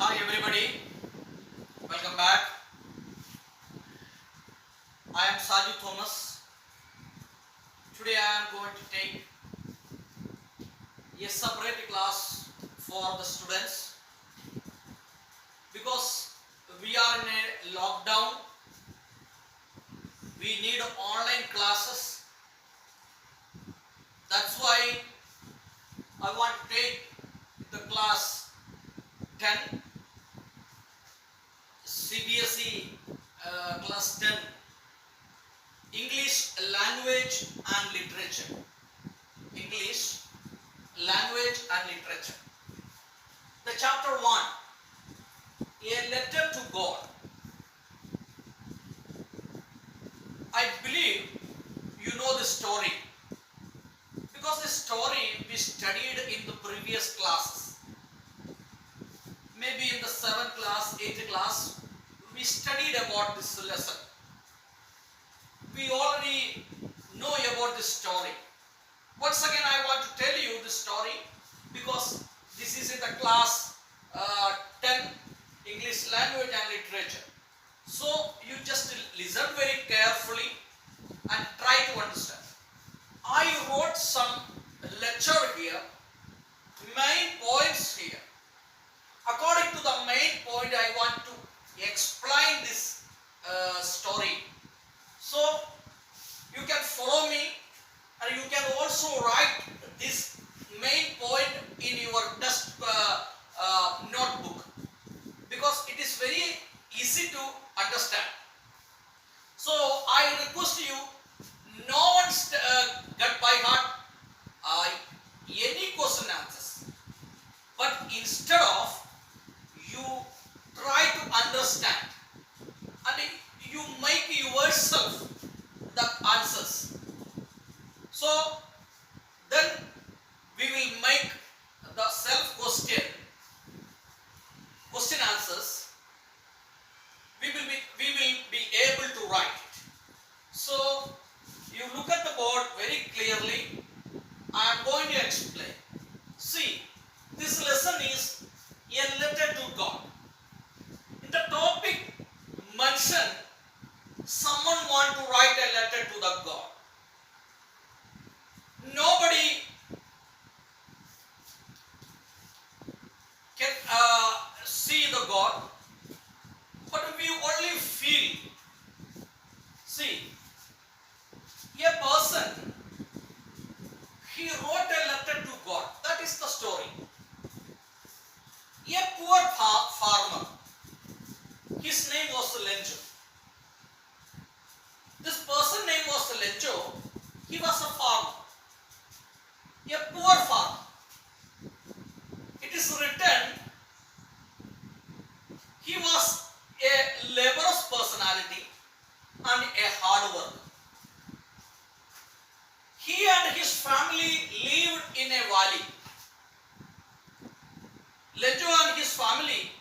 Hi everybody, welcome back. I am Saju Thomas. Today I am going to take a separate class for the students because we are in a lockdown. We need online classes. That's why I want to take the class 10 CBSE class 10 English language and literature. English language and literature. The chapter 1, a letter to God. I believe you know the story because the story we studied in the previous classes. Maybe in the 7th class, 8th class, we studied about this lesson. We already know about this story. Once again, I want to tell you this story because this is in the class 10 English language and literature. So you just listen very carefully and try to understand. I wrote some lecture here, main points here. According to the main point, I want to explain this story. So you can follow me and you can also write this main point in your test notebook because it is very easy to understand. So I request you, no one get by heart any question answers, but instead of you try to understand and you make yourself the answers. So then we will make the self question answers. We will be able to write it. So you look at the board very clearly. I am going to explain. See, this lesson is a letter to God. In the topic mentioned, someone want to write a letter to the God. Nobody can see the God, but we only feel. See, a person, he wrote a letter to God. That is the story. A poor farmer, his name was Lencho. This person name was Lencho. He was a farmer, a poor farmer. It is written he was a laborious personality and a hard worker. He and his family lived in a valley. Lencho and his family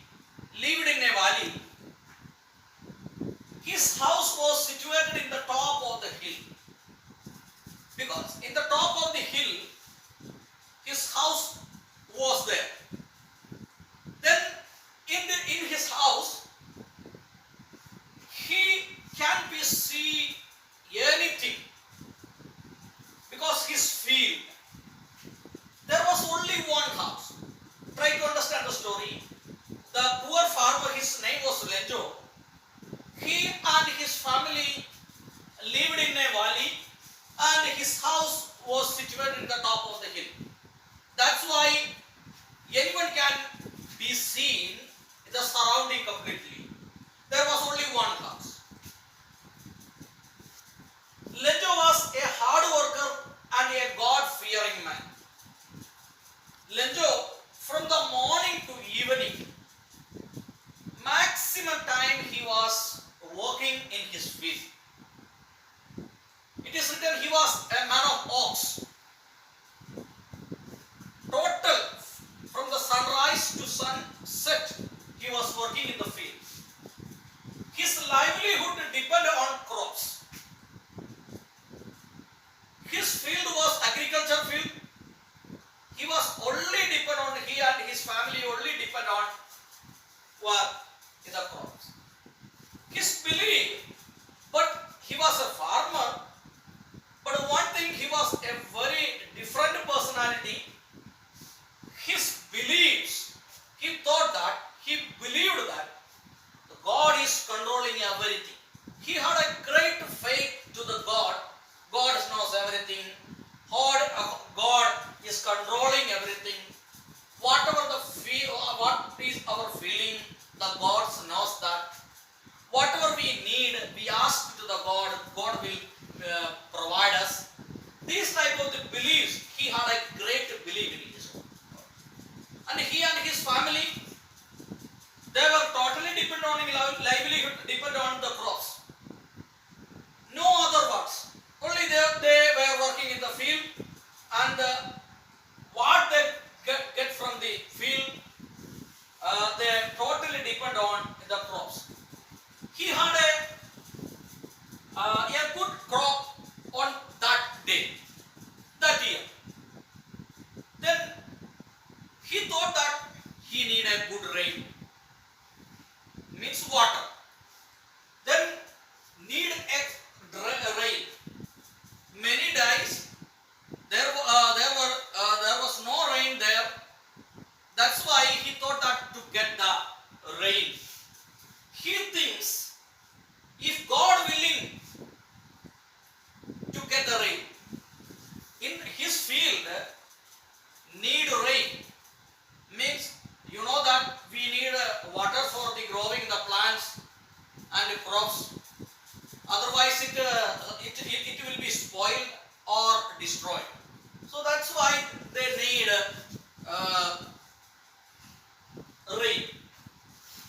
lived in a valley. His house was situated in the top of the hill. Because in the top of the hill, his house was there. Then in his house, he can be see anything because his field. There was only one house. Try to understand the story. The poor farmer, his name was Lencho. He and his family lived in a valley and his house was situated in the top of the hill. That's why anyone can be seen in the surrounding completely. There was only one house. Lencho was a hard worker and a God-fearing man. Lencho, from the morning to evening, maximum time he was working in his field. It is written he was a man of ox. Total, from the sunrise to sunset, he was working in the field. His livelihood depended on crops. His field was agriculture field. He was only depend on, he and his family only depend on were in the crops. His belief, but he was a farmer, but one thing, he was a very different personality. His beliefs, he thought that, he believed that God is controlling everything. He had a great faith to the God. God knows everything. God is controlling everything. Whatever what is our feeling, the God knows that. Whatever we need, we ask to the God. God will provide us. These type of the beliefs, he had a great belief in his own. And he and his family, they were totally dependent on livelihood, dependent on the crops. No other works. Only they were working in the field, and what they get from the field, they totally depend on the crops. He had a good crop on that day, that year. Then he thought that he need a good rain, means water. Then need a rain. Many days there was no rain there. That's why he thought that to get the rain. He thinks, if God willing to get the rain, in his field need rain, means you know that we need water for the growing the plants and the crops. Otherwise it will be spoiled or destroyed. So that's why they need rain.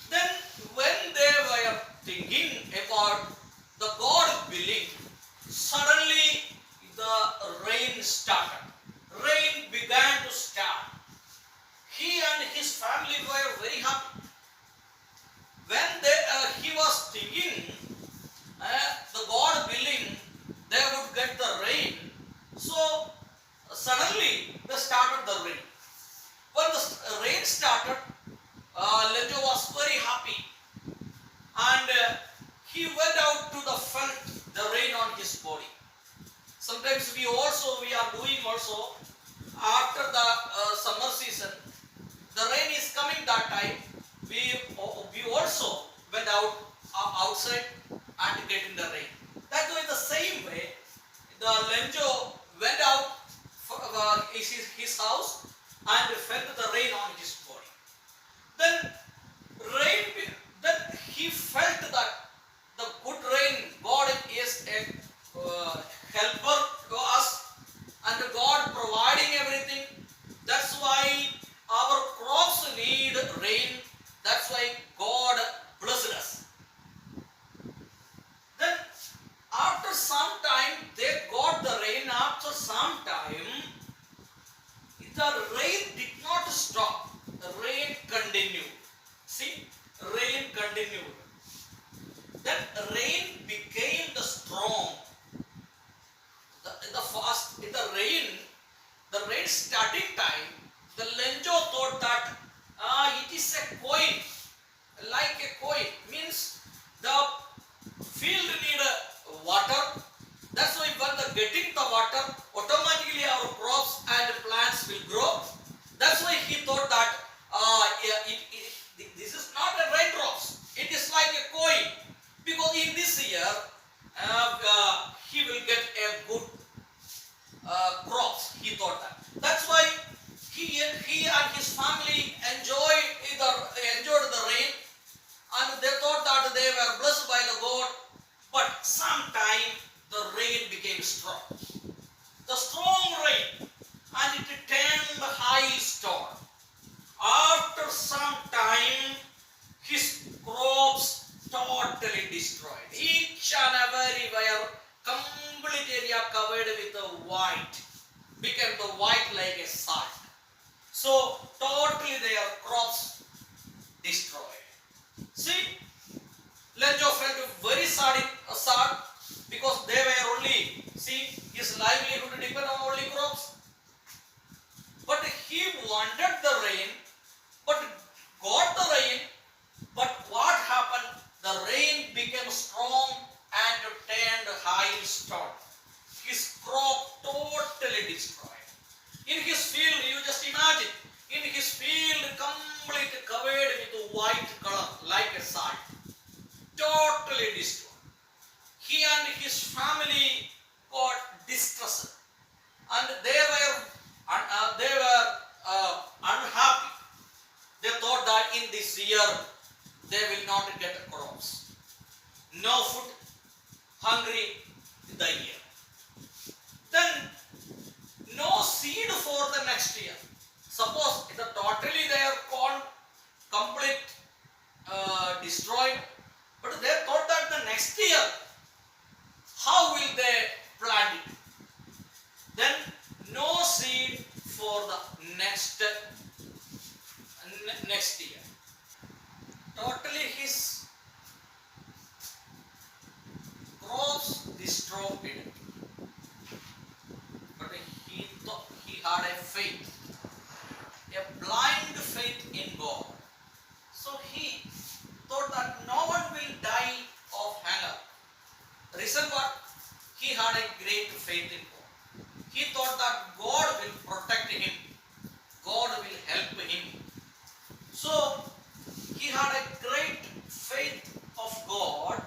Then when they were thinking about the God willing, suddenly the rain started. Rain began to start. He and his family were very happy. When he was thinking, the God willing, they would get the rain. So suddenly they started the rain. When the rain started, Lencho was very happy, and he went out to felt the rain on his body. Sometimes we are doing also after the summer season. The rain is coming that time. We also went outside and getting the rain. That way, the same way, the Lencho went out for his house and felt the rain on his body. Then he felt that the good rain, God is a helper to us, and God providing everything. That's why our crops need rain. That's why God blessed us. Then after some time they got the rain. After some time the rain did not stop. The rain continued. See, rain continued. Then rain became the strong. In the rain starting time, the Lencho thought that it is a coin, like a coin, means the field need water. That's why when the getting the water, automatically our crops and plants will grow. That's why he thought that this is not a raindrops. It is like a coin, because in this year he will get a good crops. He thought that. That's why he and his family enjoyed the rain, and they thought that they were blessed by the God. But sometime the rain became strong. The strong rain, and it turned the hailstone. After some time, his crops totally destroyed. Each and every were complete area covered with the white, became the white like a salt. So totally their crops destroyed. See, Lencho felt very sad because that in this year they will not get crops. No food, hungry the year. Then no seed for the next year. Suppose the totally their corn complete destroyed, but they thought that the next year how will they plant it? Then no seed for the next year. Totally his crops destroyed, but he thought he had a faith, a blind faith in God. So he thought that no one will die of hunger. Reason what? He had a great faith in God. He thought that God will protect him. God will help him. So he had a great faith of God.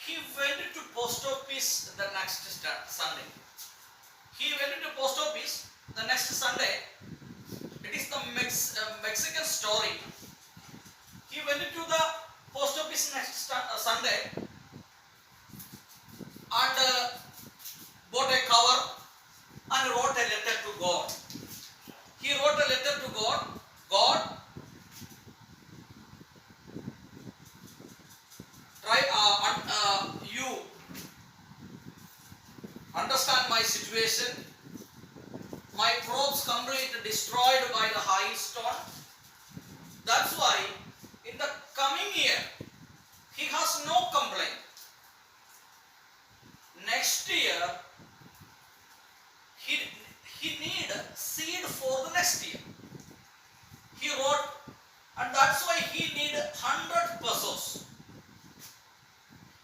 He went to post office the next Sunday. He went to post office the next Sunday. It is the Mexican story. He went to the post office next Sunday and bought a cover and wrote a letter to God. He wrote a letter to God. God, you understand my situation. My crops completely destroyed by the hailstone. That's why in the coming year he has no complaint. Next year he need seed for the next year. He wrote, and that's why he need 100 pesos.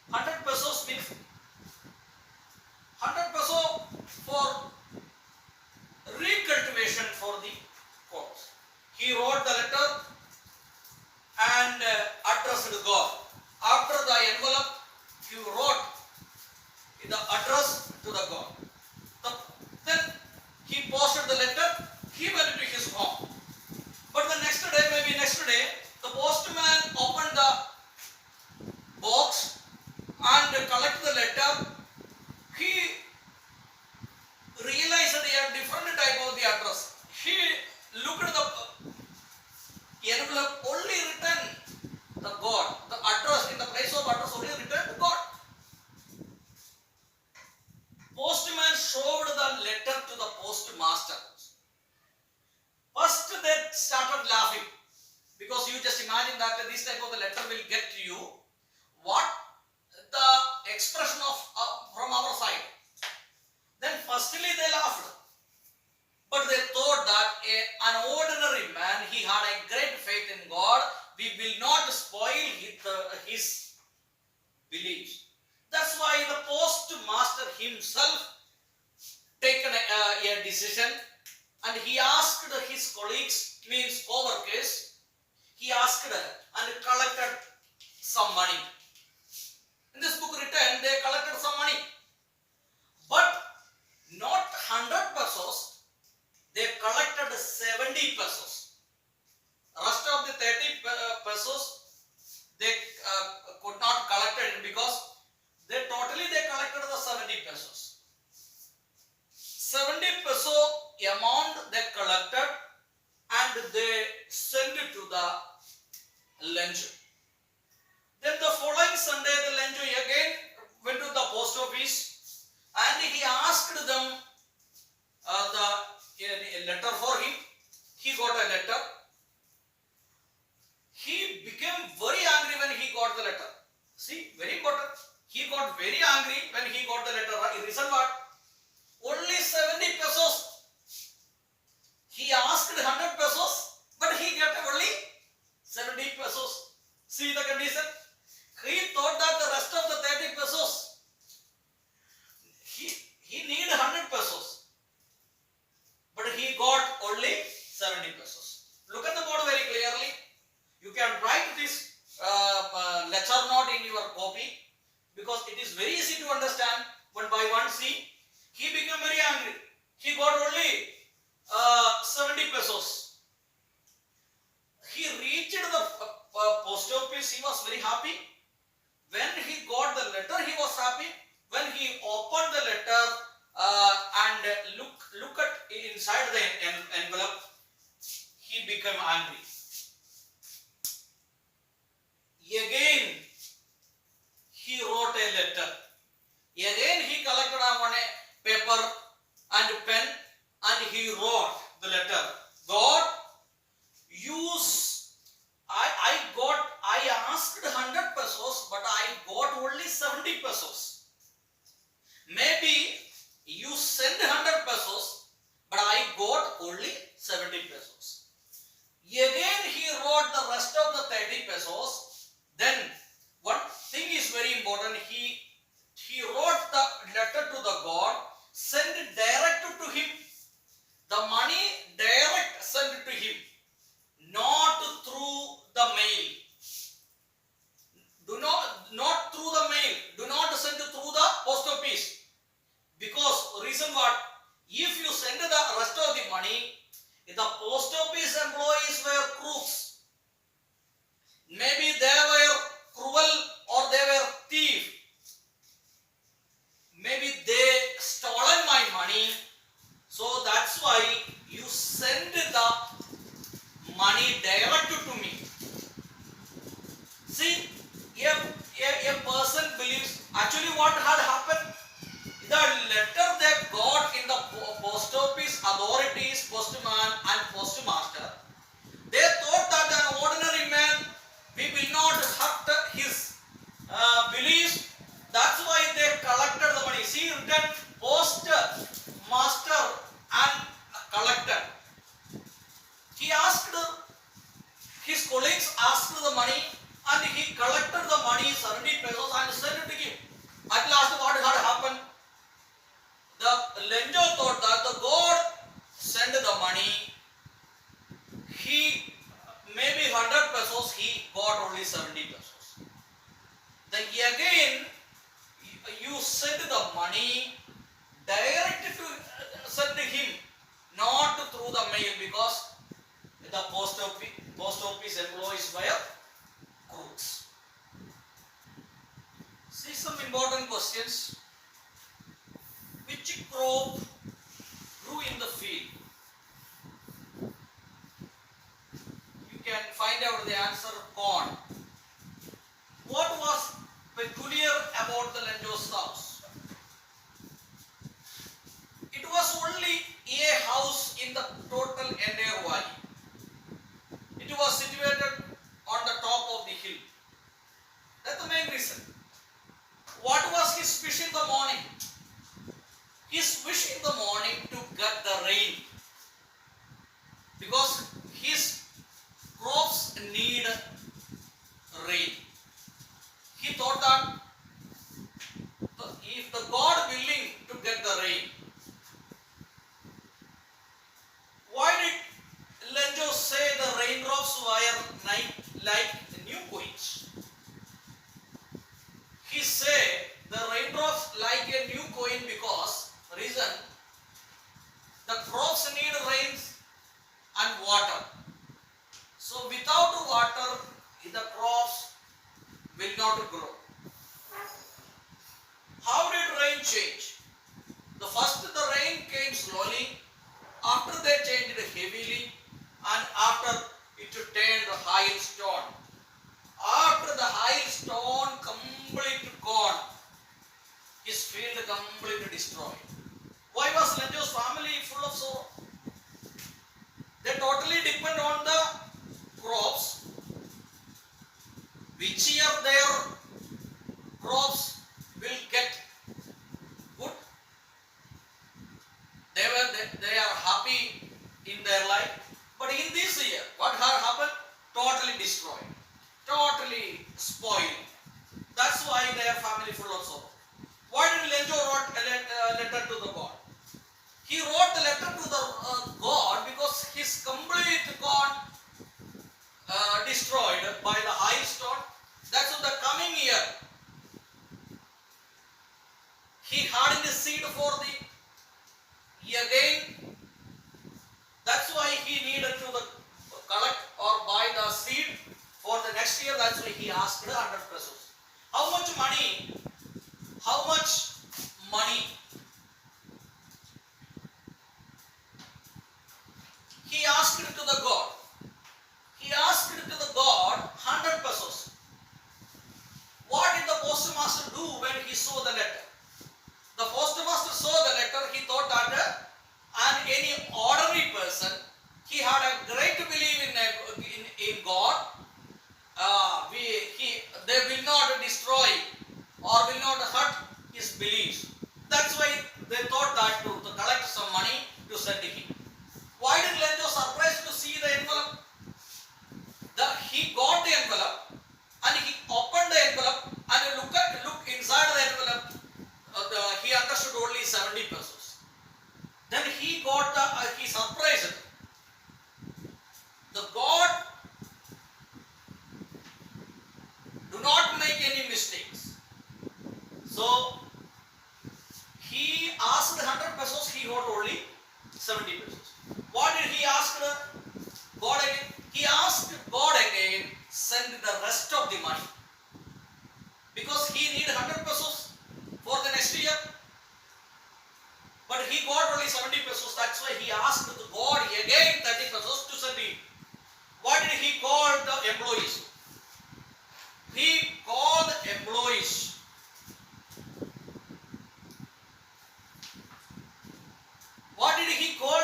100 pesos means 100 peso for recultivation for the crops. He wrote the letter and addressed to God. After the envelope, he wrote the address to the God. Then he posted the letter. He went to his home. But the next day, maybe next day, the postman opened the box and collected the letter. He realized that he had different type of the address. He looked at the envelope, only written the God. The address, in the place of address, only written God. Postman showed the letter to the postmaster. First they started laughing, because you just imagine that this type of the letter will get to you. What the expression of from our side? Then firstly they laughed, but they thought that an ordinary man, he had a great faith in God. We will not spoil his beliefs. That's why the postmaster himself taken a decision, and he asked his colleagues, means co-workers, he asked and collected some money. In this book written, they collected some money, but not 100 pesos, they collected 70 pesos. Rest of the 30 pesos, they could not collect it, because they collected the 70 pesos. 70 peso amount they collected and they sent it to the Lencho. Then the following Sunday, the Lencho again went to the post office and he asked them the letter for him. He got a letter. He became very angry when he got the letter. See, very important. He got very angry when he got the letter. Reason what? Only 70 pesos. He asked 100 pesos, but he got only 70 pesos. See the condition? He thought that the rest of the 30 pesos, he need 100 pesos, but he got only 70 pesos. Look at the board very clearly. You can write this lecture note in your copy, because it is very easy to understand. One by one, see, he became very angry. He got only 70 pesos. he reached the post office, he was very happy. When he got the letter, he was happy. When he opened the letter and look at inside the envelope, he became angry. Again, he wrote a letter. Again, he collected on a paper and pen and he wrote the letter. God, I asked 100 pesos, but I got only 70 pesos. Maybe you sent 100 pesos, but I got only 70 pesos. Again, he wrote the rest of the 30 pesos. Then, one thing is very important. He wrote the letter to the God, sent it direct to him. The money direct sent to him, not through the mail. Not through the mail. Do not send it through the post office. Because reason what? If you send the rest of the money, the post office employees were crooks. Maybe they were cruel or they were thief. Maybe they stolen my money. So that's why you send the money direct to me. See, a person believes, actually what had happened, the letter they got in the post office authorities, postman and postmaster, they thought that an ordinary man, we will not hurt his beliefs. That's why they collected the money. See, written postmaster and collector. He asked, his colleagues asked the money and he collected the money 70 pesos and sent it to him. At last what had happened? The Lencho thought that the God sent the money. He maybe 100 pesos, he got only 70 pesos. Then again you send the money direct to send to him, not through the mail, because the post office employees were crooks. See some important questions. Which crop grew in the field? You can find out the answer, corn. What was peculiar about the Lencho's house? It was only a house in the total entire valley. It was situated on the top of the hill. That's the main reason. What was his wish in the morning? His wish in the morning to get the rain, because his crops need rain. He thought that if the God willing to get the rain, why did Lencho say the raindrops were like new coins? He said the raindrops like a new coin because reason, the crops need rains and water. So without water, the crops will not grow. How did rain change? The first the rain came slowly, after they changed it heavily, and after it turned the hailstone. After the hailstone complete gone, his field completely destroyed. Why was Lencho's family full of sorrow? They totally depend on the crops. Which year their crops will get good? They are happy in their life. But in this year, what had happened? Totally destroyed. Totally spoiled. That's why their family full of sorrow. Why did Lencho wrote a letter to the God? He wrote the letter to the God because his complete God destroyed by the hailstone. That's why the coming year he had in the seed for the again. That's why he needed to collect or buy the The God do not make any mistakes. So he asked 100 pesos, he got only 70 pesos. What did he ask God again? He asked God again, send the rest of the money. Because he need 100 pesos for the next year. But he got only 70 pesos. That's why he asked the God again 30 pesos to send him. What did he call the employees? He called the employees. What did he call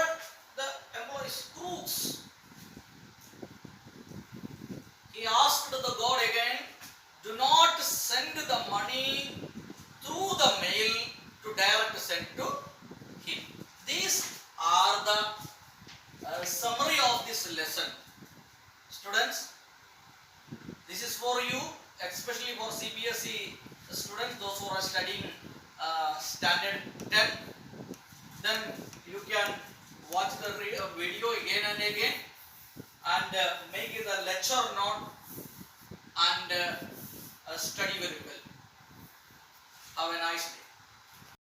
the employees? Crooks. He asked the God again, do not send the money through the mail to direct send to him. These are the summary of this lesson. Students, this is for you, especially for CBSE students, those who are studying standard 10. Then you can watch the video again and again and make the lecture note and study very well. Have a nice day.